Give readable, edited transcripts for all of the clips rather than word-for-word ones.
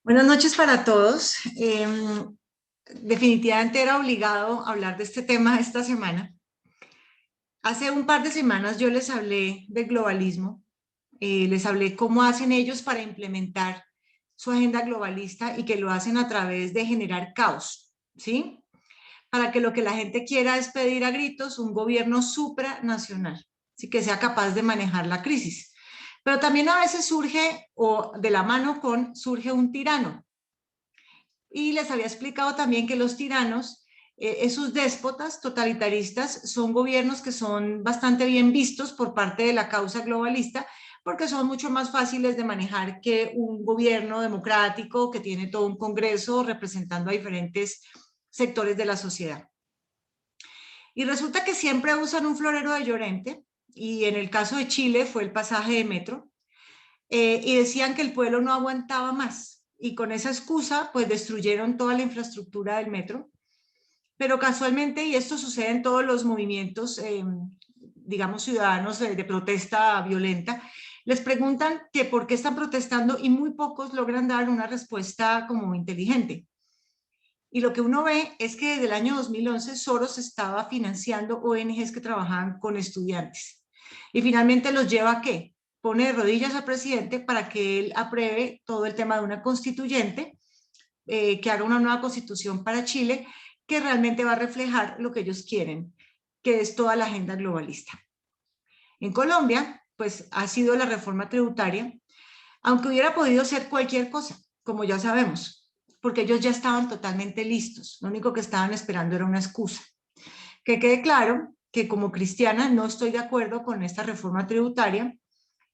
Buenas noches para todos. Definitivamente era obligado hablar de este tema esta semana. Hace un par de semanas yo les hablé del globalismo, les hablé cómo hacen ellos para implementar su agenda globalista y que lo hacen a través de generar caos, ¿sí? Para que lo que la gente quiera es pedir a gritos un gobierno supranacional, ¿sí? Que sea capaz de manejar la crisis. Pero también a veces surge, o de la mano con, surge un tirano. Y les había explicado también que los tiranos, esos déspotas totalitaristas, son gobiernos que son bastante bien vistos por parte de la causa globalista, porque son mucho más fáciles de manejar que un gobierno democrático que tiene todo un congreso representando a diferentes sectores de la sociedad. Y resulta que siempre usan un florero de Llorente, y en el caso de Chile fue el pasaje de metro, y decían que el pueblo no aguantaba más. Y con esa excusa, pues destruyeron toda la infraestructura del metro. Pero casualmente, y esto sucede en todos los movimientos, digamos, ciudadanos de protesta violenta, les preguntan que por qué están protestando y muy pocos logran dar una respuesta como inteligente. Y lo que uno ve es que desde el año 2011 Soros estaba financiando ONGs que trabajaban con estudiantes. Y finalmente los lleva a ¿qué? Pone de rodillas al presidente para que él apruebe todo el tema de una constituyente, que haga una nueva constitución para Chile, que realmente va a reflejar lo que ellos quieren, que es toda la agenda globalista. En Colombia, pues ha sido la reforma tributaria, aunque hubiera podido ser cualquier cosa, como ya sabemos, porque ellos ya estaban totalmente listos. Lo único que estaban esperando era una excusa. Que quede claro que como cristiana no estoy de acuerdo con esta reforma tributaria,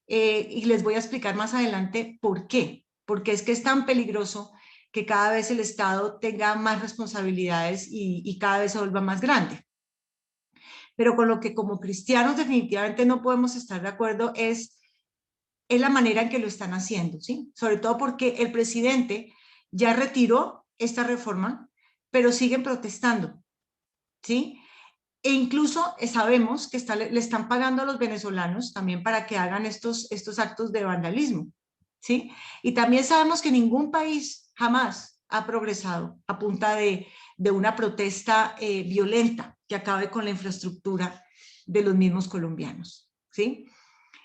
y les voy a explicar más adelante por qué. Porque es que es tan peligroso que cada vez el Estado tenga más responsabilidades y cada vez se vuelva más grande. Pero con lo que como cristianos definitivamente no podemos estar de acuerdo es la manera en que lo están haciendo, ¿sí? Sobre todo porque el presidente ya retiró esta reforma, pero siguen protestando, ¿sí? E incluso sabemos que le están pagando a los venezolanos también para que hagan estos actos de vandalismo, ¿sí? Y también sabemos que ningún país jamás ha progresado a punta de una protesta violenta que acabe con la infraestructura de los mismos colombianos, ¿sí?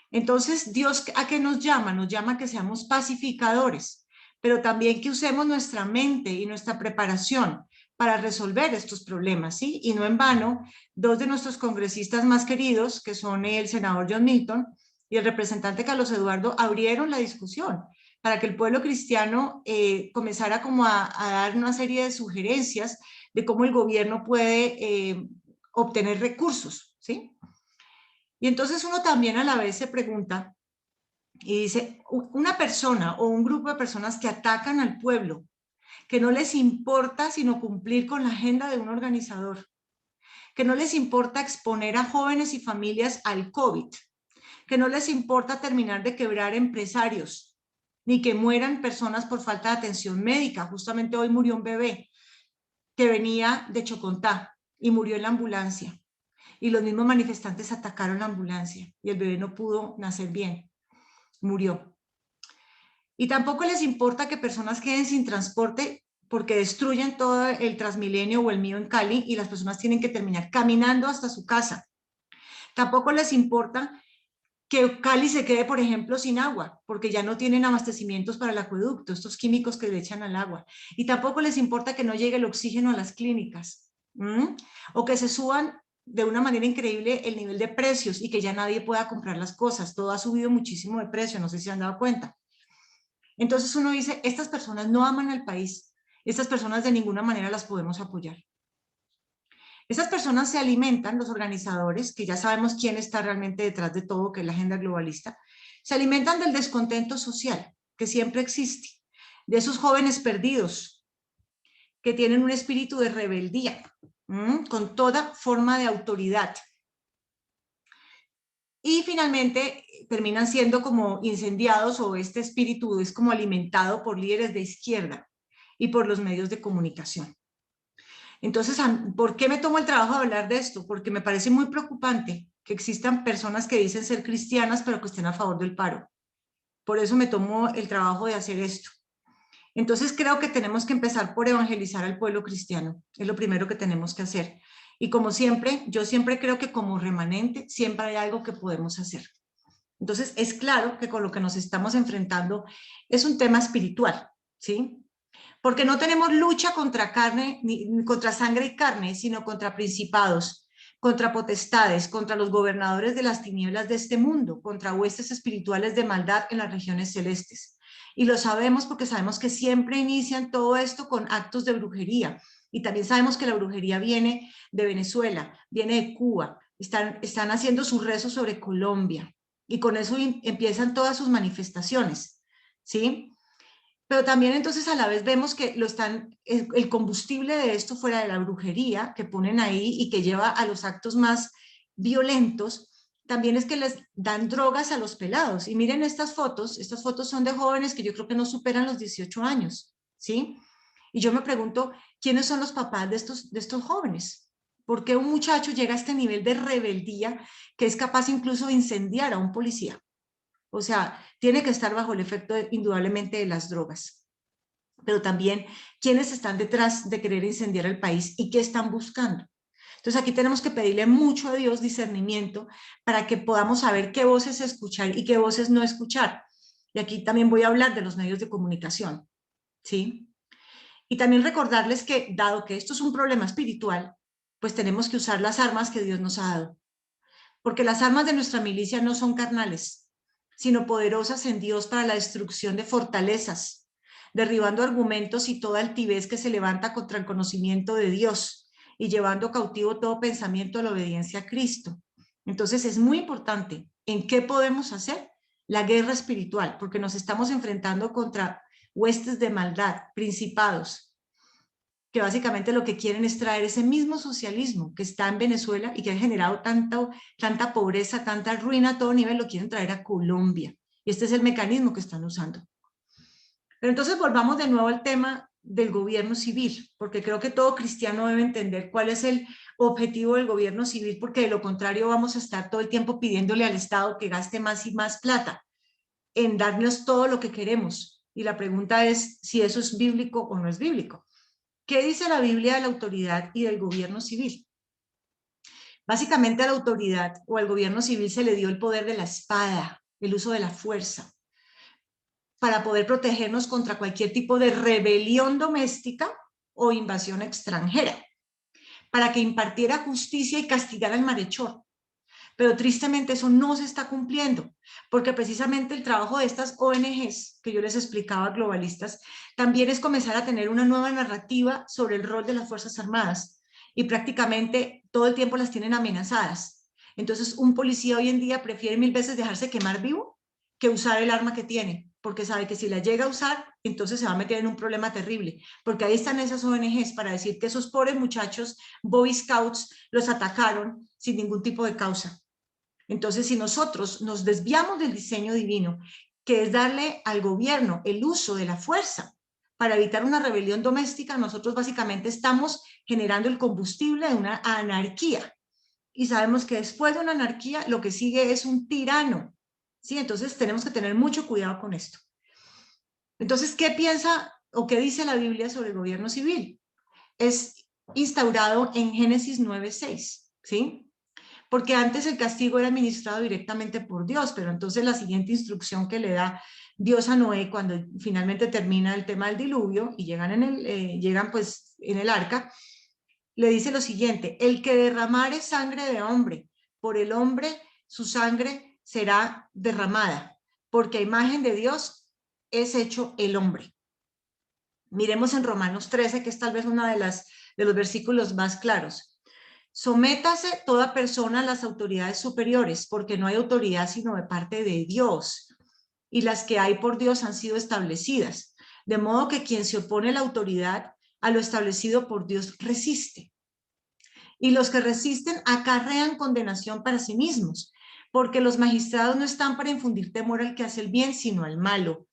Entonces, Dios, ¿a qué nos llama? Nos llama a que seamos pacificadores, pero también que usemos nuestra mente y nuestra preparación para resolver estos problemas, ¿sí? Y no en vano, dos de nuestros congresistas más queridos, que son el senador John Milton y el representante Carlos Eduardo, abrieron la discusión para que el pueblo cristiano comenzara como a dar una serie de sugerencias de cómo el gobierno puede obtener recursos, ¿sí? Y entonces uno también a la vez se pregunta y dice, una persona o un grupo de personas que atacan al pueblo, que no les importa sino cumplir con la agenda de un organizador, que no les importa exponer a jóvenes y familias al COVID, que no les importa terminar de quebrar empresarios, ni que mueran personas por falta de atención médica. Justamente hoy murió un bebé que venía de Chocontá y murió en la ambulancia. Y los mismos manifestantes atacaron la ambulancia y el bebé no pudo nacer bien, murió. Y tampoco les importa que personas queden sin transporte porque destruyen todo el Transmilenio o el mío en Cali y las personas tienen que terminar caminando hasta su casa. Tampoco les importa que Cali se quede, por ejemplo, sin agua, porque ya no tienen abastecimientos para el acueducto, estos químicos que le echan al agua. Y tampoco les importa que no llegue el oxígeno a las clínicas, o que se suban de una manera increíble el nivel de precios y que ya nadie pueda comprar las cosas. Todo ha subido muchísimo de precio, no sé si se han dado cuenta. Entonces uno dice, estas personas no aman al país, estas personas de ninguna manera las podemos apoyar. Esas personas se alimentan, los organizadores, que ya sabemos quién está realmente detrás de todo, que es la agenda globalista, se alimentan del descontento social que siempre existe, de esos jóvenes perdidos que tienen un espíritu de rebeldía, con toda forma de autoridad. Y finalmente terminan siendo como incendiados, o este espíritu es como alimentado por líderes de izquierda y por los medios de comunicación. Entonces, ¿por qué me tomo el trabajo de hablar de esto? Porque me parece muy preocupante que existan personas que dicen ser cristianas pero que estén a favor del paro. Por eso me tomo el trabajo de hacer esto. Entonces creo que tenemos que empezar por evangelizar al pueblo cristiano. Es lo primero que tenemos que hacer. Y como siempre, yo siempre creo que como remanente siempre hay algo que podemos hacer. Entonces es claro que con lo que nos estamos enfrentando es un tema espiritual, ¿sí? Porque no tenemos lucha contra carne, ni contra sangre y carne, sino contra principados, contra potestades, contra los gobernadores de las tinieblas de este mundo, contra huestes espirituales de maldad en las regiones celestes. Y lo sabemos porque sabemos que siempre inician todo esto con actos de brujería. Y también sabemos que la brujería viene de Venezuela, viene de Cuba, están haciendo sus rezos sobre Colombia. Y con eso empiezan todas sus manifestaciones, ¿sí? Pero también entonces a la vez vemos que el combustible de esto fuera de la brujería que ponen ahí y que lleva a los actos más violentos, también es que les dan drogas a los pelados. Y miren estas fotos son de jóvenes que yo creo que no superan los 18 años, ¿sí? Y yo me pregunto, ¿quiénes son los papás de estos jóvenes? ¿Por qué un muchacho llega a este nivel de rebeldía que es capaz incluso de incendiar a un policía? O sea, tiene que estar bajo el efecto indudablemente de las drogas. Pero también quiénes están detrás de querer incendiar el país y qué están buscando. Entonces aquí tenemos que pedirle mucho a Dios discernimiento para que podamos saber qué voces escuchar y qué voces no escuchar. Y aquí también voy a hablar de los medios de comunicación, ¿sí? Y también recordarles que, dado que esto es un problema espiritual, pues tenemos que usar las armas que Dios nos ha dado. Porque las armas de nuestra milicia no son carnales, sino poderosas en Dios para la destrucción de fortalezas, derribando argumentos y toda altivez que se levanta contra el conocimiento de Dios y llevando cautivo todo pensamiento a la obediencia a Cristo. Entonces es muy importante en qué podemos hacer la guerra espiritual, porque nos estamos enfrentando contra huestes de maldad, principados, que básicamente lo que quieren es traer ese mismo socialismo que está en Venezuela y que ha generado tanta pobreza, tanta ruina a todo nivel, lo quieren traer a Colombia. Y este es el mecanismo que están usando. Pero entonces volvamos de nuevo al tema del gobierno civil, porque creo que todo cristiano debe entender cuál es el objetivo del gobierno civil, porque de lo contrario vamos a estar todo el tiempo pidiéndole al Estado que gaste más y más plata en darnos todo lo que queremos. Y la pregunta es si eso es bíblico o no es bíblico. ¿Qué dice la Biblia de la autoridad y del gobierno civil? Básicamente a la autoridad o al gobierno civil se le dio el poder de la espada, el uso de la fuerza, para poder protegernos contra cualquier tipo de rebelión doméstica o invasión extranjera, para que impartiera justicia y castigara al malhechor. Pero tristemente eso no se está cumpliendo, porque precisamente el trabajo de estas ONGs, que yo les explicaba, globalistas, también es comenzar a tener una nueva narrativa sobre el rol de las Fuerzas Armadas, y prácticamente todo el tiempo las tienen amenazadas. Entonces un policía hoy en día prefiere 1000 veces dejarse quemar vivo que usar el arma que tiene, porque sabe que si la llega a usar, entonces se va a meter en un problema terrible, porque ahí están esas ONGs para decir que esos pobres muchachos, Boy Scouts, los atacaron sin ningún tipo de causa. Entonces, si nosotros nos desviamos del diseño divino, que es darle al gobierno el uso de la fuerza para evitar una rebelión doméstica, nosotros básicamente estamos generando el combustible de una anarquía. Y sabemos que después de una anarquía, lo que sigue es un tirano. ¿Sí? Entonces, tenemos que tener mucho cuidado con esto. Entonces, ¿qué piensa o qué dice la Biblia sobre el gobierno civil? Es instaurado en Génesis 9:6, ¿sí? Porque antes el castigo era administrado directamente por Dios, pero entonces la siguiente instrucción que le da Dios a Noé cuando finalmente termina el tema del diluvio y llegan pues en el arca, le dice lo siguiente: el que derramare sangre de hombre, por el hombre su sangre será derramada, porque a imagen de Dios es hecho el hombre. Miremos en Romanos 13, que es tal vez una de los versículos más claros. Sométase toda persona a las autoridades superiores, porque no hay autoridad sino de parte de Dios, y las que hay por Dios han sido establecidas. De modo que quien se opone a la autoridad, a lo establecido por Dios, resiste. Y los que resisten acarrean condenación para sí mismos, porque los magistrados no están para infundir temor al que hace el bien, sino al malo.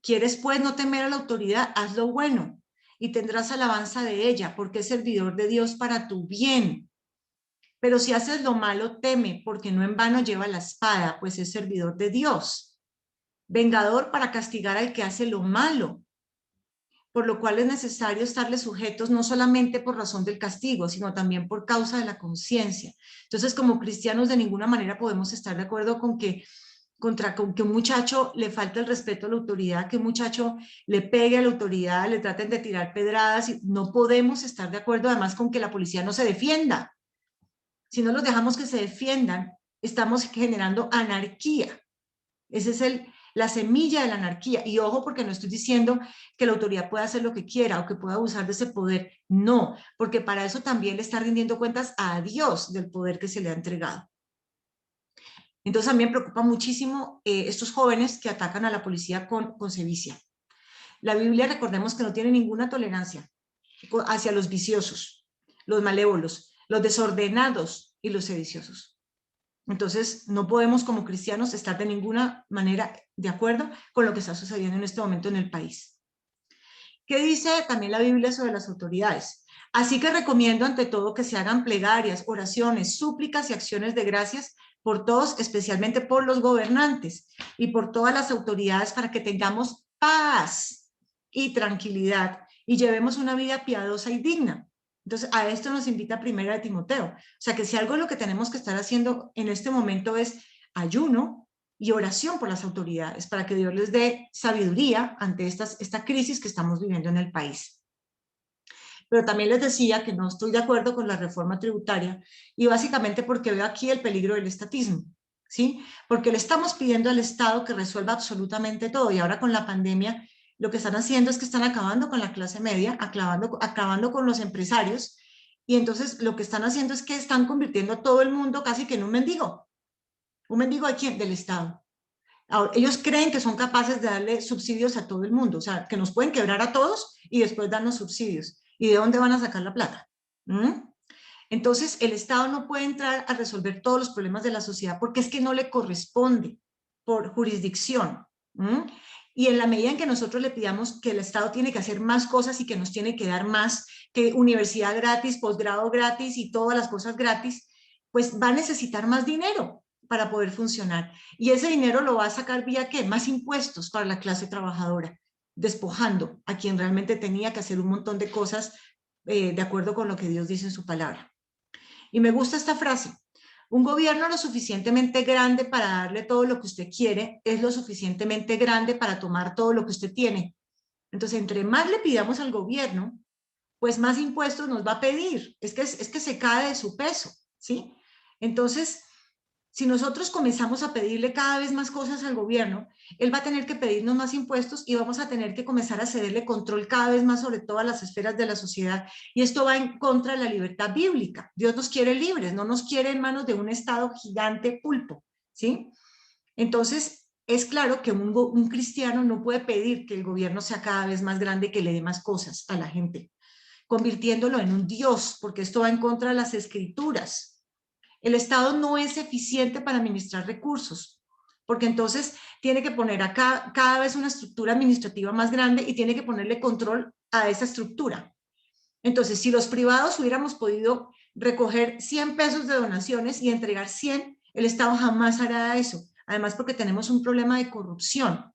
¿Quieres pues no temer a la autoridad? Haz lo bueno, y tendrás alabanza de ella, porque es servidor de Dios para tu bien. Pero si haces lo malo, teme, porque no en vano lleva la espada, pues es servidor de Dios, vengador para castigar al que hace lo malo. por lo cual es necesario estarles sujetos no solamente por razón del castigo, sino también por causa de la conciencia. Entonces, como cristianos, de ninguna manera podemos estar de acuerdo con que con que un muchacho le falte el respeto a la autoridad, que un muchacho le pegue a la autoridad, le traten de tirar pedradas. No podemos estar de acuerdo además con que la policía no se defienda. Si no los dejamos que se defiendan, estamos generando anarquía. Esa es la semilla de la anarquía. Y ojo, porque no estoy diciendo que la autoridad pueda hacer lo que quiera o que pueda abusar de ese poder. No, porque para eso también le está rindiendo cuentas a Dios del poder que se le ha entregado. Entonces a mí me preocupa muchísimo estos jóvenes que atacan a la policía con sevicia. La Biblia, recordemos que no tiene ninguna tolerancia hacia los viciosos, los malévolos, los desordenados y los sediciosos. Entonces no podemos como cristianos estar de ninguna manera de acuerdo con lo que está sucediendo en este momento en el país. ¿Qué dice también la Biblia sobre las autoridades? Así que recomiendo ante todo que se hagan plegarias, oraciones, súplicas y acciones de gracias por todos, especialmente por los gobernantes y por todas las autoridades para que tengamos paz y tranquilidad y llevemos una vida piadosa y digna. Entonces, a esto nos invita Primera de Timoteo. O sea, que si algo lo que tenemos que estar haciendo en este momento es ayuno y oración por las autoridades para que Dios les dé sabiduría ante esta crisis que estamos viviendo en el país. Pero también les decía que no estoy de acuerdo con la reforma tributaria y básicamente porque veo aquí el peligro del estatismo, ¿sí? Porque le estamos pidiendo al Estado que resuelva absolutamente todo y ahora con la pandemia lo que están haciendo es que están acabando con la clase media, acabando con los empresarios y entonces lo que están haciendo es que están convirtiendo a todo el mundo casi que en un mendigo. ¿Un mendigo de quién? Del Estado. Ahora, ellos creen que son capaces de darle subsidios a todo el mundo, o sea, que nos pueden quebrar a todos y después darnos subsidios. ¿Y de dónde van a sacar la plata? ¿Mm? Entonces, el Estado no puede entrar a resolver todos los problemas de la sociedad porque es que no le corresponde por jurisdicción. ¿Mm? Y en la medida en que nosotros le pidamos que el Estado tiene que hacer más cosas y que nos tiene que dar más, que universidad gratis, posgrado gratis y todas las cosas gratis, pues va a necesitar más dinero para poder funcionar. Y ese dinero lo va a sacar vía ¿qué? Más impuestos para la clase trabajadora, despojando a quien realmente tenía que hacer un montón de cosas de acuerdo con lo que Dios dice en su palabra. Y me gusta esta frase: un gobierno lo suficientemente grande para darle todo lo que usted quiere es lo suficientemente grande para tomar todo lo que usted tiene. Entonces, entre más le pidamos al gobierno, pues más impuestos nos va a pedir. Es que se cae de su peso, ¿sí? Entonces, si nosotros comenzamos a pedirle cada vez más cosas al gobierno, él va a tener que pedirnos más impuestos y vamos a tener que comenzar a cederle control cada vez más sobre todas las esferas de la sociedad. Y esto va en contra de la libertad bíblica. Dios nos quiere libres, no nos quiere en manos de un Estado gigante pulpo, ¿sí? Entonces, es claro que un cristiano no puede pedir que el gobierno sea cada vez más grande, que le dé más cosas a la gente, convirtiéndolo en un Dios, porque esto va en contra de las escrituras. El Estado no es eficiente para administrar recursos, porque entonces tiene que poner acá cada vez una estructura administrativa más grande y tiene que ponerle control a esa estructura. Entonces, si los privados hubiéramos podido recoger 100 pesos de donaciones y entregar 100, el Estado jamás hará eso. Además, porque tenemos un problema de corrupción.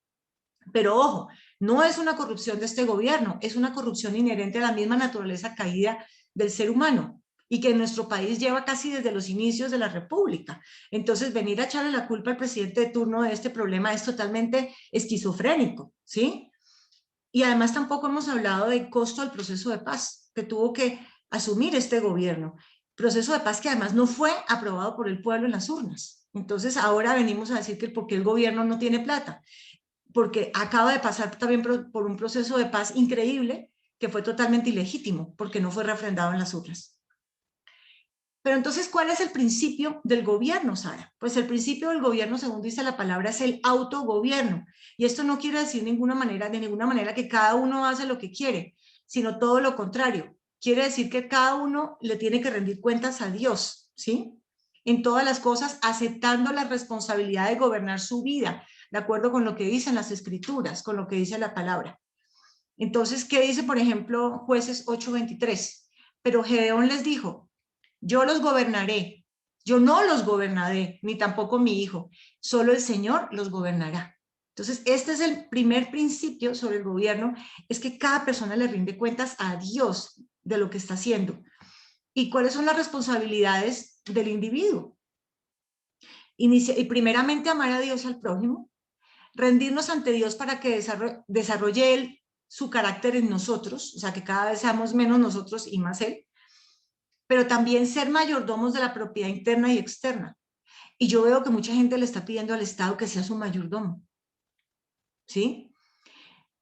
Pero ojo, no es una corrupción de este gobierno, es una corrupción inherente a la misma naturaleza caída del ser humano y que en nuestro país lleva casi desde los inicios de la República. Entonces, venir a echarle la culpa al presidente de turno de este problema es totalmente esquizofrénico, ¿sí? Y además tampoco hemos hablado del costo del proceso de paz que tuvo que asumir este gobierno. Proceso de paz que además no fue aprobado por el pueblo en las urnas. Entonces, ahora venimos a decir que porque el gobierno no tiene plata, porque acaba de pasar también por un proceso de paz increíble que fue totalmente ilegítimo, porque no fue refrendado en las urnas. Pero entonces, ¿cuál es el principio del gobierno, Sara? Pues el principio del gobierno, según dice la palabra, es el autogobierno. Y esto no quiere decir de ninguna manera que cada uno hace lo que quiere, sino todo lo contrario. Quiere decir que cada uno le tiene que rendir cuentas a Dios, ¿sí? En todas las cosas, aceptando la responsabilidad de gobernar su vida, de acuerdo con lo que dicen las escrituras, con lo que dice la palabra. Entonces, ¿qué dice, por ejemplo, Jueces 8:23? Pero Gedeón les dijo: yo los gobernaré, yo no los gobernaré, ni tampoco mi hijo, solo el Señor los gobernará. Entonces, este es el primer principio sobre el gobierno, es que cada persona le rinde cuentas a Dios de lo que está haciendo. ¿Y cuáles son las responsabilidades del individuo? Y primeramente amar a Dios y al prójimo, rendirnos ante Dios para que desarrolle Él su carácter en nosotros, o sea, que cada vez seamos menos nosotros y más Él, pero también ser mayordomos de la propiedad interna y externa. Y yo veo que mucha gente le está pidiendo al Estado que sea su mayordomo, ¿sí?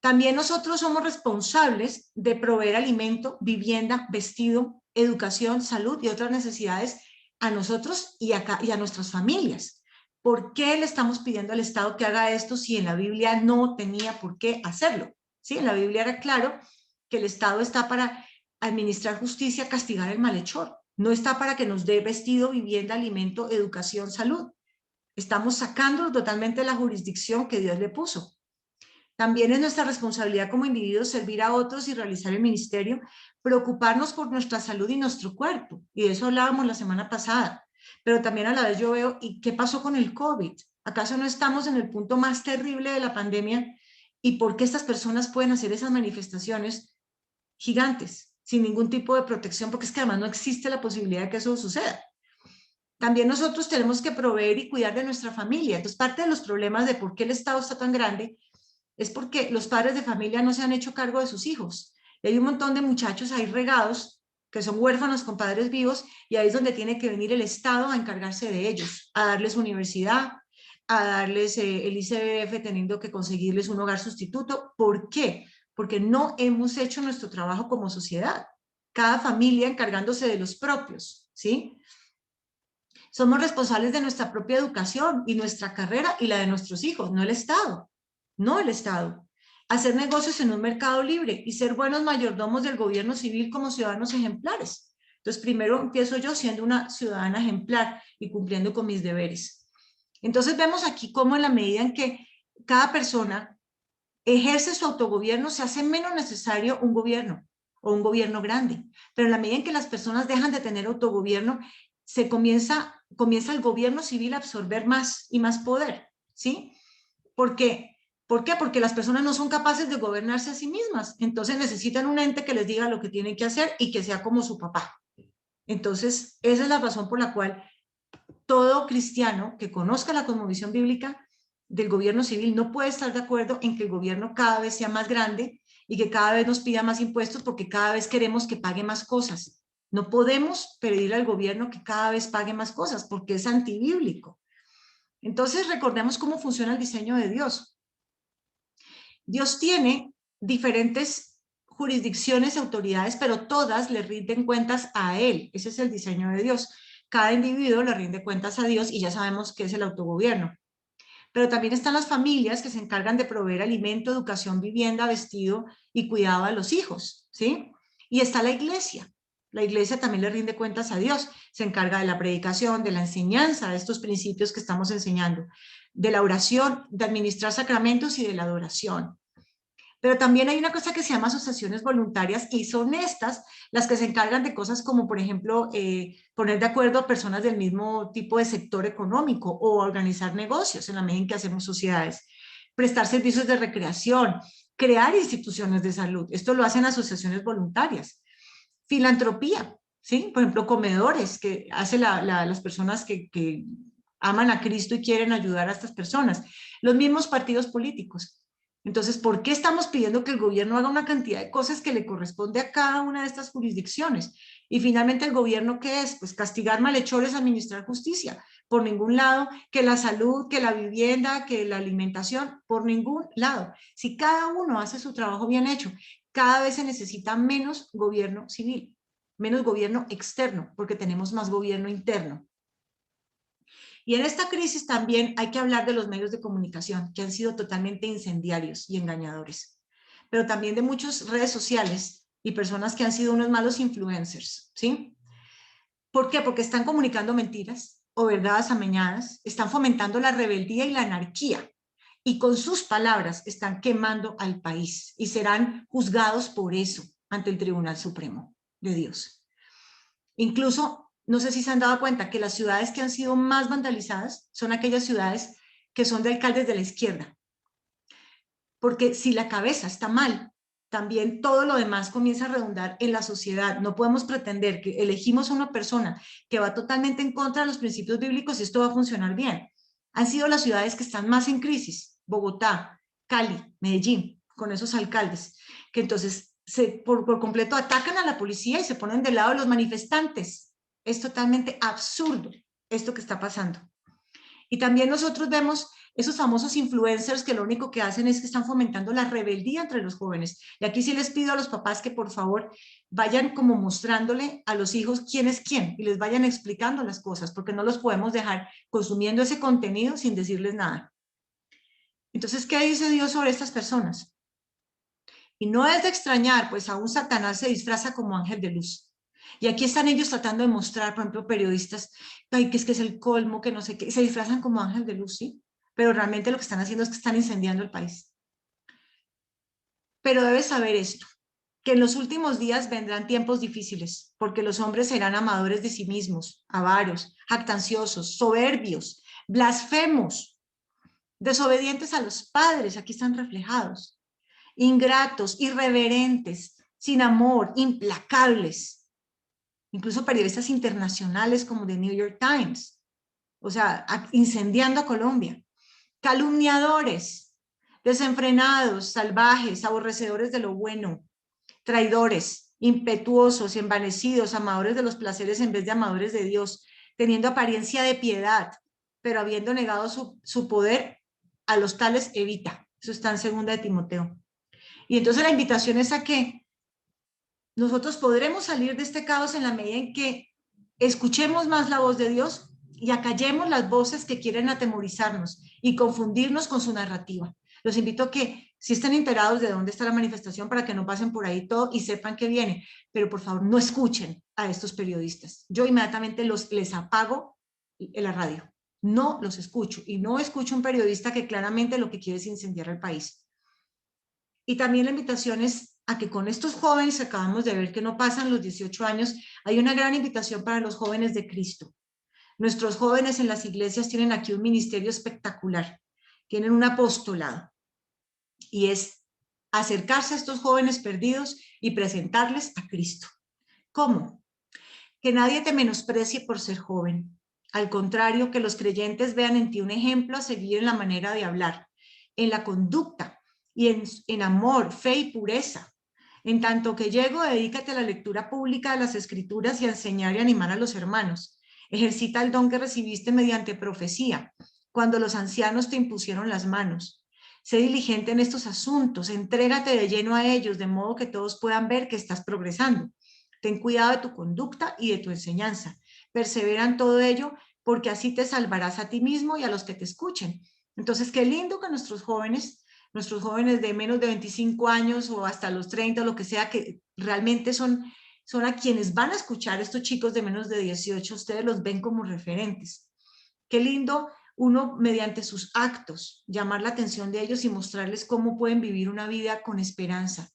También nosotros somos responsables de proveer alimento, vivienda, vestido, educación, salud y otras necesidades a nosotros y a nuestras familias. ¿Por qué le estamos pidiendo al Estado que haga esto si en la Biblia no tenía por qué hacerlo? ¿Sí? En la Biblia era claro que el Estado está para administrar justicia, castigar el malhechor. No está para que nos dé vestido, vivienda, alimento, educación, salud. Estamos sacando totalmente la jurisdicción que Dios le puso. También es nuestra responsabilidad como individuos servir a otros y realizar el ministerio, preocuparnos por nuestra salud y nuestro cuerpo. Y de eso hablábamos la semana pasada. Pero también a la vez yo veo, ¿y qué pasó con el COVID? ¿Acaso no estamos en el punto más terrible de la pandemia? ¿Y por qué estas personas pueden hacer esas manifestaciones gigantes sin ningún tipo de protección? Porque es que además no existe la posibilidad de que eso suceda. También nosotros tenemos que proveer y cuidar de nuestra familia. Entonces, parte de los problemas de por qué el Estado está tan grande es porque los padres de familia no se han hecho cargo de sus hijos. Y hay un montón de muchachos ahí regados que son huérfanos con padres vivos y ahí es donde tiene que venir el Estado a encargarse de ellos, a darles universidad, a darles el ICBF teniendo que conseguirles un hogar sustituto. ¿Por qué? Porque no hemos hecho nuestro trabajo como sociedad. Cada familia encargándose de los propios, ¿sí? Somos responsables de nuestra propia educación y nuestra carrera y la de nuestros hijos, no el Estado, no el Estado. Hacer negocios en un mercado libre y ser buenos mayordomos del gobierno civil como ciudadanos ejemplares. Entonces, primero empiezo yo siendo una ciudadana ejemplar y cumpliendo con mis deberes. Entonces, vemos aquí cómo en la medida en que cada persona ejerce su autogobierno, se hace menos necesario un gobierno o un gobierno grande. Pero en la medida en que las personas dejan de tener autogobierno, se comienza el gobierno civil a absorber más y más poder, ¿sí? Porque, ¿por qué? Porque las personas no son capaces de gobernarse a sí mismas. Entonces necesitan un ente que les diga lo que tienen que hacer y que sea como su papá. Entonces, esa es la razón por la cual todo cristiano que conozca la cosmovisión bíblica del gobierno civil no puede estar de acuerdo en que el gobierno cada vez sea más grande y que cada vez nos pida más impuestos porque cada vez queremos que pague más cosas. No podemos pedirle al gobierno que cada vez pague más cosas porque es antibíblico. Entonces recordemos cómo funciona el diseño de Dios. Dios tiene diferentes jurisdicciones y autoridades, pero todas le rinden cuentas a Él. Ese es el diseño de Dios. Cada individuo le rinde cuentas a Dios y ya sabemos qué es el autogobierno. Pero también están las familias que se encargan de proveer alimento, educación, vivienda, vestido y cuidado a los hijos, ¿sí? Y está la iglesia. La iglesia también le rinde cuentas a Dios, se encarga de la predicación, de la enseñanza de estos principios que estamos enseñando, de la oración, de administrar sacramentos y de la adoración. Pero también hay una cosa que se llama asociaciones voluntarias y son estas las que se encargan de cosas como, por ejemplo, poner de acuerdo a personas del mismo tipo de sector económico o organizar negocios en la medida en que hacemos sociedades, prestar servicios de recreación, crear instituciones de salud. Esto lo hacen asociaciones voluntarias. Filantropía, ¿sí? Por ejemplo, comedores que hacen las personas que aman a Cristo y quieren ayudar a estas personas. Los mismos partidos políticos. Entonces, ¿por qué estamos pidiendo que el gobierno haga una cantidad de cosas que le corresponde a cada una de estas jurisdicciones? Y finalmente, ¿el gobierno qué es? Pues castigar malhechores, administrar justicia. Por ningún lado, que la salud, que la vivienda, que la alimentación, por ningún lado. Si cada uno hace su trabajo bien hecho, cada vez se necesita menos gobierno civil, menos gobierno externo, porque tenemos más gobierno interno. Y en esta crisis también hay que hablar de los medios de comunicación, que han sido totalmente incendiarios y engañadores, pero también de muchas redes sociales y personas que han sido unos malos influencers, ¿sí? ¿Por qué? Porque están comunicando mentiras o verdades amañadas, están fomentando la rebeldía y la anarquía, y con sus palabras están quemando al país y serán juzgados por eso ante el Tribunal Supremo de Dios. Incluso, no sé si se han dado cuenta que las ciudades que han sido más vandalizadas son aquellas ciudades que son de alcaldes de la izquierda. porque si la cabeza está mal, también todo lo demás comienza a redundar en la sociedad. No podemos pretender que elegimos a una persona que va totalmente en contra de los principios bíblicos y esto va a funcionar bien. Han sido las ciudades que están más en crisis, Bogotá, Cali, Medellín, con esos alcaldes, que entonces por completo atacan a la policía y se ponen del lado de los manifestantes. Es totalmente absurdo esto que está pasando. Y también nosotros vemos esos famosos influencers que lo único que hacen es que están fomentando la rebeldía entre los jóvenes. Y aquí sí les pido a los papás que por favor vayan como mostrándole a los hijos quién es quién y les vayan explicando las cosas, porque no los podemos dejar consumiendo ese contenido sin decirles nada. Entonces, ¿qué dice Dios sobre estas personas? Y no es de extrañar, pues aún Satanás se disfraza como ángel de luz. Y aquí están ellos tratando de mostrar, por ejemplo, periodistas, ay, que es el colmo, que no sé qué, se disfrazan como ángel de luz, ¿sí? Pero realmente lo que están haciendo es que están incendiando el país. Pero debes saber esto, que en los últimos días vendrán tiempos difíciles, porque los hombres serán amadores de sí mismos, avaros, jactanciosos, soberbios, blasfemos, desobedientes a los padres, aquí están reflejados, ingratos, irreverentes, sin amor, implacables, incluso periodistas internacionales como The New York Times, o sea, incendiando a Colombia, calumniadores, desenfrenados, salvajes, aborrecedores de lo bueno, traidores, impetuosos, envanecidos, amadores de los placeres en vez de amadores de Dios, teniendo apariencia de piedad, pero habiendo negado su poder, a los tales evita. Eso está en 2 de Timoteo. Y entonces la invitación es a que nosotros podremos salir de este caos en la medida en que escuchemos más la voz de Dios y acallemos las voces que quieren atemorizarnos y confundirnos con su narrativa. Los invito a que si estén enterados de dónde está la manifestación para que no pasen por ahí todo y sepan que viene, pero por favor no escuchen a estos periodistas. Yo inmediatamente les apago en la radio. No los escucho y no escucho un periodista que claramente lo que quiere es incendiar el país. Y también la invitación es a que con estos jóvenes, acabamos de ver que no pasan los 18 años, hay una gran invitación para los jóvenes de Cristo. Nuestros jóvenes en las iglesias tienen aquí un ministerio espectacular, tienen un apostolado, y es acercarse a estos jóvenes perdidos y presentarles a Cristo. ¿Cómo? Que nadie te menosprecie por ser joven. Al contrario, que los creyentes vean en ti un ejemplo a seguir en la manera de hablar, en la conducta y en amor, fe y pureza. En tanto que llego, dedícate a la lectura pública de las Escrituras y a enseñar y animar a los hermanos. Ejercita el don que recibiste mediante profecía, cuando los ancianos te impusieron las manos. Sé diligente en estos asuntos, entrégate de lleno a ellos, de modo que todos puedan ver que estás progresando. Ten cuidado de tu conducta y de tu enseñanza. Persevera en todo ello, porque así te salvarás a ti mismo y a los que te escuchen. Entonces, qué lindo que nuestros jóvenes de menos de 25 años o hasta los 30, lo que sea, que realmente son a quienes van a escuchar estos chicos de menos de 18, ustedes los ven como referentes. Qué lindo uno mediante sus actos llamar la atención de ellos y mostrarles cómo pueden vivir una vida con esperanza,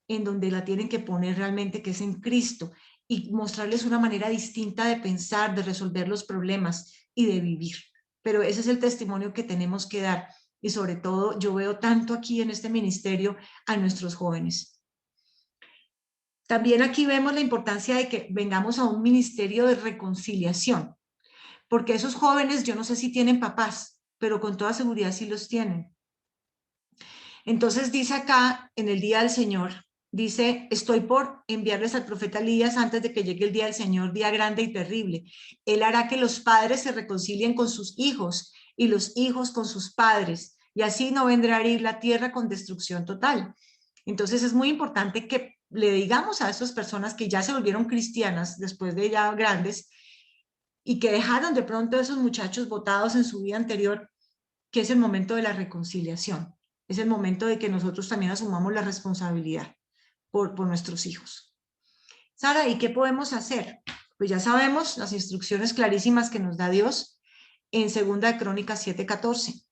en donde la tienen que poner realmente, que es en Cristo, y mostrarles una manera distinta de pensar, de resolver los problemas y de vivir. Pero ese es el testimonio que tenemos que dar, y sobre todo yo veo tanto aquí en este ministerio a nuestros jóvenes. También aquí vemos la importancia de que vengamos a un ministerio de reconciliación, porque esos jóvenes, yo no sé si tienen papás, pero con toda seguridad sí los tienen. Entonces dice acá en el día del Señor, dice, estoy por enviarles al profeta Elías antes de que llegue el día del Señor, día grande y terrible. Él hará que los padres se reconcilien con sus hijos y los hijos con sus padres, y así no vendrá a herir la tierra con destrucción total. Entonces es muy importante que le digamos a esas personas que ya se volvieron cristianas después de ya grandes y que dejaron de pronto a esos muchachos botados en su vida anterior, que es el momento de la reconciliación. Es el momento de que nosotros también asumamos la responsabilidad por nuestros hijos. Sara, ¿y qué podemos hacer? Pues ya sabemos las instrucciones clarísimas que nos da Dios en 2 de Crónicas 7:14.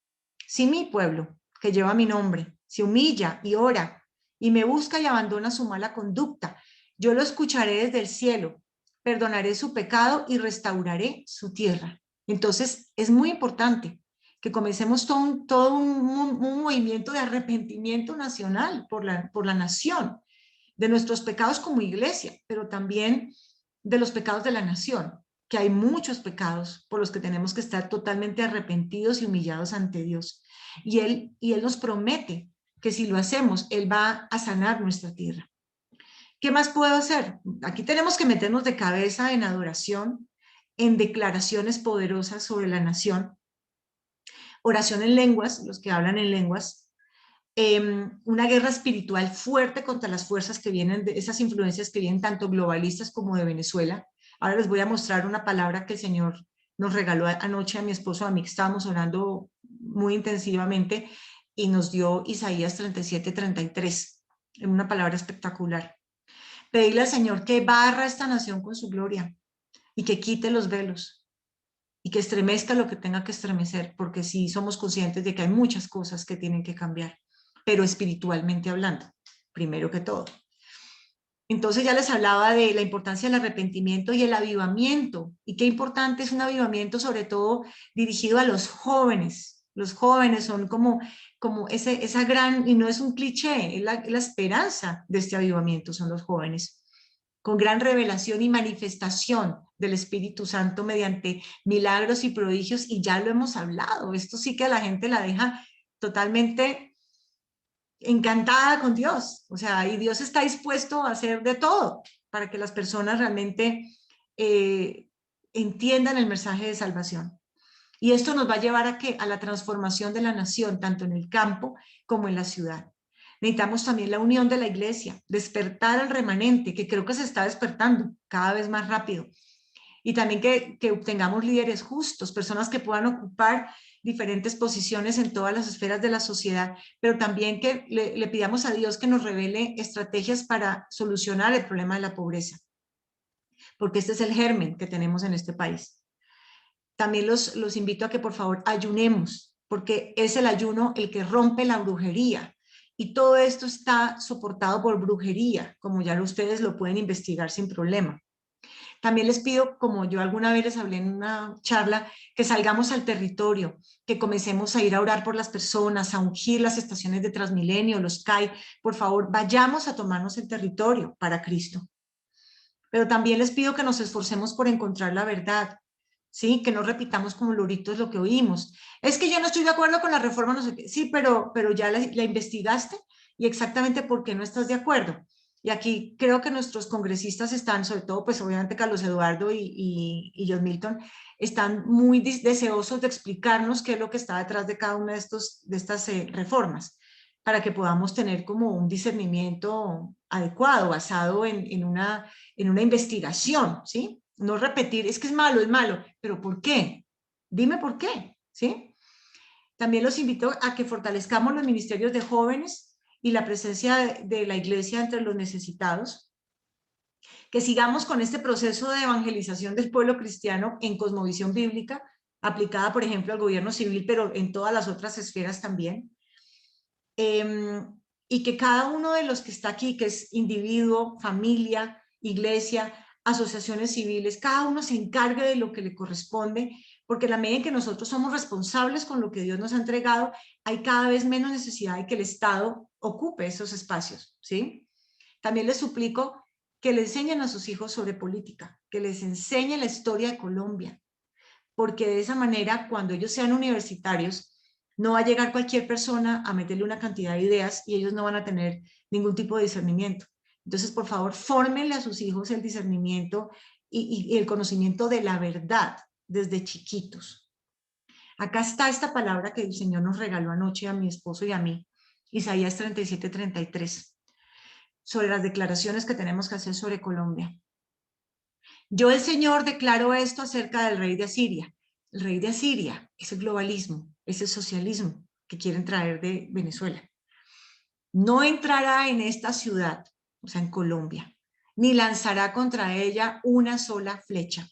Si mi pueblo, que lleva mi nombre, se humilla y ora y me busca y abandona su mala conducta, yo lo escucharé desde el cielo, perdonaré su pecado y restauraré su tierra. Entonces, es muy importante que comencemos todo un movimiento de arrepentimiento nacional por la nación, de nuestros pecados como iglesia, pero también de los pecados de la nación, que hay muchos pecados por los que tenemos que estar totalmente arrepentidos y humillados ante Dios. Y Él nos promete que si lo hacemos, Él va a sanar nuestra tierra. ¿Qué más puedo hacer? Aquí tenemos que meternos de cabeza en adoración, en declaraciones poderosas sobre la nación, oración en lenguas, los que hablan en lenguas, una guerra espiritual fuerte contra las fuerzas que vienen, de esas influencias que vienen tanto globalistas como de Venezuela. Ahora les voy a mostrar una palabra que el Señor nos regaló anoche a mi esposo, a mí, que estábamos orando muy intensivamente, y nos dio Isaías 37:33, una palabra espectacular. Pedirle al Señor que barra esta nación con su gloria y que quite los velos y que estremezca lo que tenga que estremecer, porque sí somos conscientes de que hay muchas cosas que tienen que cambiar, pero espiritualmente hablando, primero que todo. Entonces ya les hablaba de la importancia del arrepentimiento y el avivamiento, y qué importante es un avivamiento, sobre todo dirigido a los jóvenes. Los jóvenes son como esa gran, y no es un cliché, es la esperanza de este avivamiento, son los jóvenes, con gran revelación y manifestación del Espíritu Santo mediante milagros y prodigios, y ya lo hemos hablado. Esto sí que a la gente la deja totalmente encantada con Dios, o sea, y Dios está dispuesto a hacer de todo para que las personas realmente eh, entiendan el mensaje de salvación. Y esto nos va a llevar a ¿qué? A la transformación de la nación, tanto en el campo como en la ciudad. Necesitamos también la unión de la iglesia, despertar al remanente, que creo que se está despertando cada vez más rápido. Y también que obtengamos líderes justos, personas que puedan ocupar diferentes posiciones en todas las esferas de la sociedad, pero también que le pidamos a Dios que nos revele estrategias para solucionar el problema de la pobreza, porque este es el germen que tenemos en este país. También los invito a que por favor ayunemos, porque es el ayuno el que rompe la brujería. Y todo esto está soportado por brujería, como ya ustedes lo pueden investigar sin problema. También les pido, como yo alguna vez les hablé en una charla, que salgamos al territorio, que comencemos a ir a orar por las personas, a ungir las estaciones de Transmilenio, los CAI. Por favor, vayamos a tomarnos el territorio para Cristo. Pero también les pido que nos esforcemos por encontrar la verdad, ¿sí? Que no repitamos como loritos lo que oímos. Es que yo no estoy de acuerdo con la reforma, no sé qué. Sí, pero ya la investigaste y exactamente por qué no estás de acuerdo. Y aquí creo que nuestros congresistas están, sobre todo, pues obviamente Carlos Eduardo y John Milton, están muy deseosos de explicarnos qué es lo que está detrás de cada una de estas reformas, para que podamos tener como un discernimiento adecuado, basado en una investigación, ¿sí? No repetir, es que es malo, pero ¿por qué? Dime por qué, ¿sí? También los invito a que fortalezcamos los ministerios de jóvenes y la presencia de la iglesia entre los necesitados, que sigamos con este proceso de evangelización del pueblo cristiano en cosmovisión bíblica, aplicada, por ejemplo, al gobierno civil, pero en todas las otras esferas también. Y que cada uno de los que está aquí, que es individuo, familia, iglesia, asociaciones civiles, cada uno se encargue de lo que le corresponde, porque la medida en que nosotros somos responsables con lo que Dios nos ha entregado, hay cada vez menos necesidad de que el Estado ocupe esos espacios, ¿sí? También les suplico que le enseñen a sus hijos sobre política, que les enseñen la historia de Colombia, porque de esa manera, cuando ellos sean universitarios, no va a llegar cualquier persona a meterle una cantidad de ideas y ellos no van a tener ningún tipo de discernimiento. Entonces, por favor, fórmenle a sus hijos el discernimiento y el conocimiento de la verdad desde chiquitos. Acá está esta palabra que el Señor nos regaló anoche a mi esposo y a mí, Isaías 37:33, sobre las declaraciones que tenemos que hacer sobre Colombia. Yo, el Señor, declaro esto acerca del rey de Asiria. El rey de Asiria es el globalismo, es el socialismo que quieren traer de Venezuela. No entrará en esta ciudad, o sea, en Colombia, ni lanzará contra ella una sola flecha.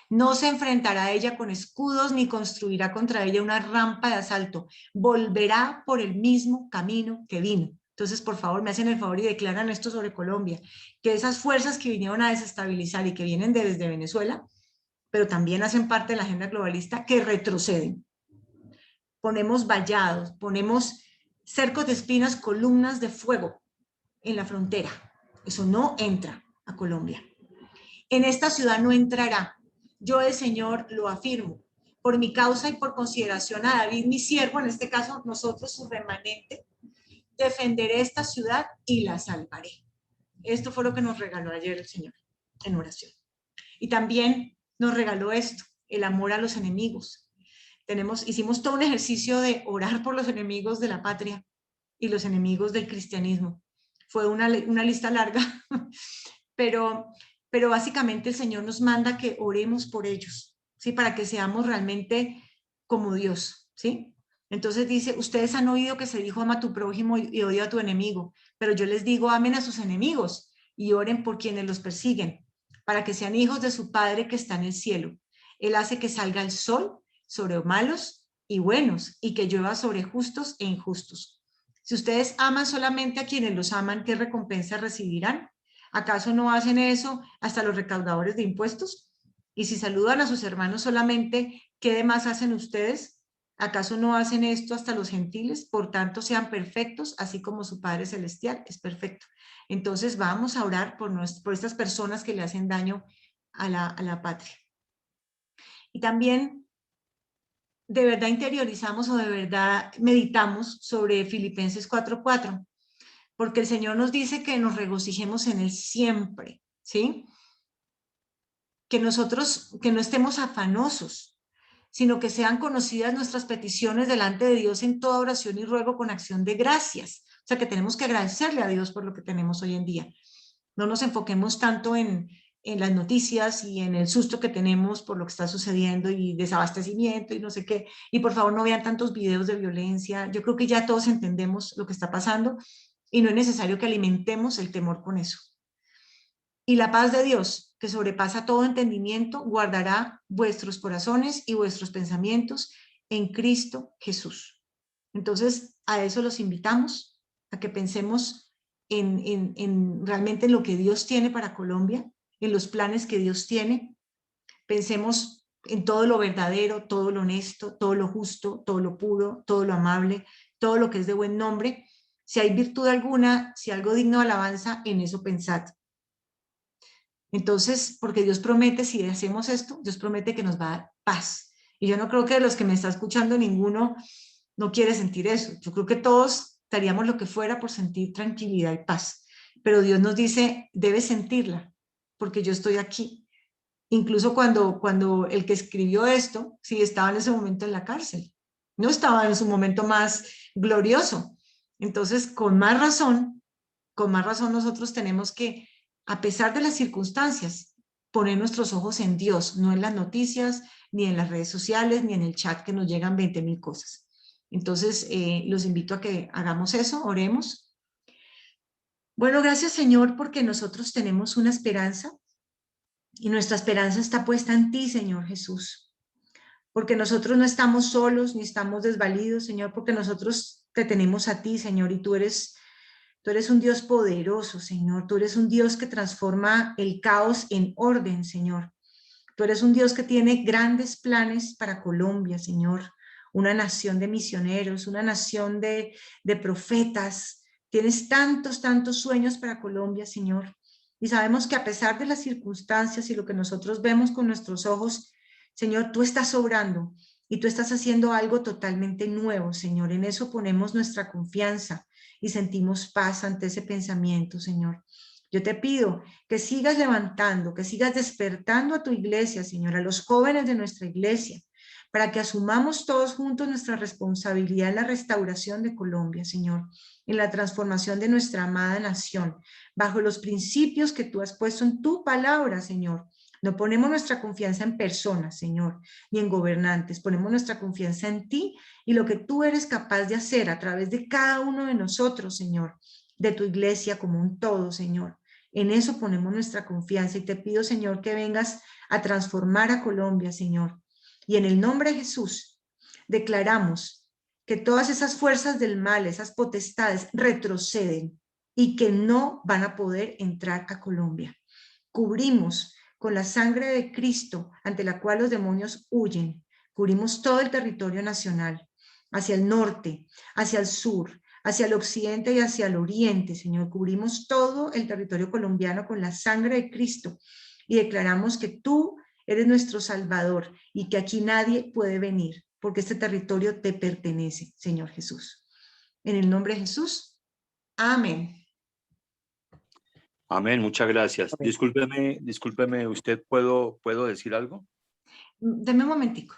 No se enfrentará a ella con escudos, ni construirá contra ella una rampa de asalto. Volverá por el mismo camino que vino. Entonces, por favor, me hacen el favor y declaran esto sobre Colombia, que esas fuerzas que vinieron a desestabilizar y que vienen desde Venezuela, pero también hacen parte de la agenda globalista, que retroceden. ponemos vallados, ponemos cercos de espinas, columnas de fuego en la frontera. Eso no entra a Colombia. En esta ciudad no entrará. Yo, el Señor, lo afirmo. Por mi causa y por consideración a David, mi siervo, en este caso nosotros, su remanente, defenderé esta ciudad y la salvaré. Esto fue lo que nos regaló ayer el Señor en oración. Y también nos regaló esto, el amor a los enemigos. Hicimos todo un ejercicio de orar por los enemigos de la patria y los enemigos del cristianismo. Fue una lista larga, pero básicamente el Señor nos manda que oremos por ellos, ¿sí? Para que seamos realmente como Dios, ¿sí? Entonces dice, ustedes han oído que se dijo, ama a tu prójimo y odia a tu enemigo, pero yo les digo, amen a sus enemigos y oren por quienes los persiguen, para que sean hijos de su Padre que está en el cielo. Él hace que salga el sol sobre malos y buenos, y que llueva sobre justos e injustos. Si ustedes aman solamente a quienes los aman, ¿qué recompensa recibirán? ¿Acaso no hacen eso hasta los recaudadores de impuestos? Y si saludan a sus hermanos solamente, ¿qué demás hacen ustedes? ¿Acaso no hacen esto hasta los gentiles? Por tanto, sean perfectos, así como su Padre Celestial es perfecto. Entonces vamos a orar por estas personas que le hacen daño a la patria. Y también, de verdad interiorizamos o de verdad meditamos sobre Filipenses 4:4, porque el Señor nos dice que nos regocijemos en Él siempre, ¿sí? Que nosotros, que no estemos afanosos, sino que sean conocidas nuestras peticiones delante de Dios en toda oración y ruego con acción de gracias. O sea, que tenemos que agradecerle a Dios por lo que tenemos hoy en día. No nos enfoquemos tanto en las noticias y en el susto que tenemos por lo que está sucediendo y desabastecimiento y no sé qué. Y por favor no vean tantos videos de violencia. Yo creo que ya todos entendemos lo que está pasando y no es necesario que alimentemos el temor con eso. Y la paz de Dios, que sobrepasa todo entendimiento, guardará vuestros corazones y vuestros pensamientos en Cristo Jesús. Entonces, a eso los invitamos, a que pensemos realmente en lo que Dios tiene para Colombia, en los planes que Dios tiene. Pensemos en todo lo verdadero, todo lo honesto, todo lo justo, todo lo puro, todo lo amable, todo lo que es de buen nombre. Si hay virtud alguna, si algo digno de alabanza, en eso pensad. Entonces, porque Dios promete, si hacemos esto, Dios promete que nos va a dar paz. Y yo no creo que de los que me está escuchando ninguno no quiere sentir eso. Yo creo que todos estaríamos lo que fuera por sentir tranquilidad y paz. Pero Dios nos dice, debes sentirla, porque yo estoy aquí. Incluso cuando el que escribió esto, sí estaba en ese momento en la cárcel. No estaba en su momento más glorioso. Entonces, con más razón nosotros tenemos que, a pesar de las circunstancias, poner nuestros ojos en Dios, no en las noticias, ni en las redes sociales, ni en el chat que nos llegan 20,000 cosas. Entonces, los invito a que hagamos eso, oremos. Bueno, gracias Señor, porque nosotros tenemos una esperanza y nuestra esperanza está puesta en ti, Señor Jesús. Porque nosotros no estamos solos ni estamos desvalidos, Señor, porque nosotros te tenemos a ti, Señor, y tú eres un Dios poderoso, Señor. Tú eres un Dios que transforma el caos en orden, Señor. Tú eres un Dios que tiene grandes planes para Colombia, Señor. Una nación de misioneros, una nación de profetas. Tienes tantos, tantos sueños para Colombia, Señor. Y sabemos que a pesar de las circunstancias y lo que nosotros vemos con nuestros ojos, Señor, tú estás obrando y tú estás haciendo algo totalmente nuevo, Señor. En eso ponemos nuestra confianza y sentimos paz ante ese pensamiento, Señor. Yo te pido que sigas levantando, que sigas despertando a tu iglesia, Señor, a los jóvenes de nuestra iglesia, para que asumamos todos juntos nuestra responsabilidad en la restauración de Colombia, Señor, en la transformación de nuestra amada nación, bajo los principios que tú has puesto en tu palabra, Señor. No ponemos nuestra confianza en personas, Señor, ni en gobernantes, ponemos nuestra confianza en ti y lo que tú eres capaz de hacer a través de cada uno de nosotros, Señor, de tu iglesia como un todo, Señor. En eso ponemos nuestra confianza y te pido, Señor, que vengas a transformar a Colombia, Señor. Y en el nombre de Jesús declaramos que todas esas fuerzas del mal, esas potestades, retroceden y que no van a poder entrar a Colombia. Cubrimos con la sangre de Cristo, ante la cual los demonios huyen. Cubrimos todo el territorio nacional. hacia el norte, hacia el sur, hacia el occidente y hacia el oriente, Señor. Cubrimos todo el territorio colombiano con la sangre de Cristo y declaramos que tú eres nuestro Salvador y que aquí nadie puede venir, porque este territorio te pertenece, Señor Jesús. En el nombre de Jesús, amén. Amén, muchas gracias. Amén. Discúlpeme, ¿usted puedo decir algo? Deme un momentico.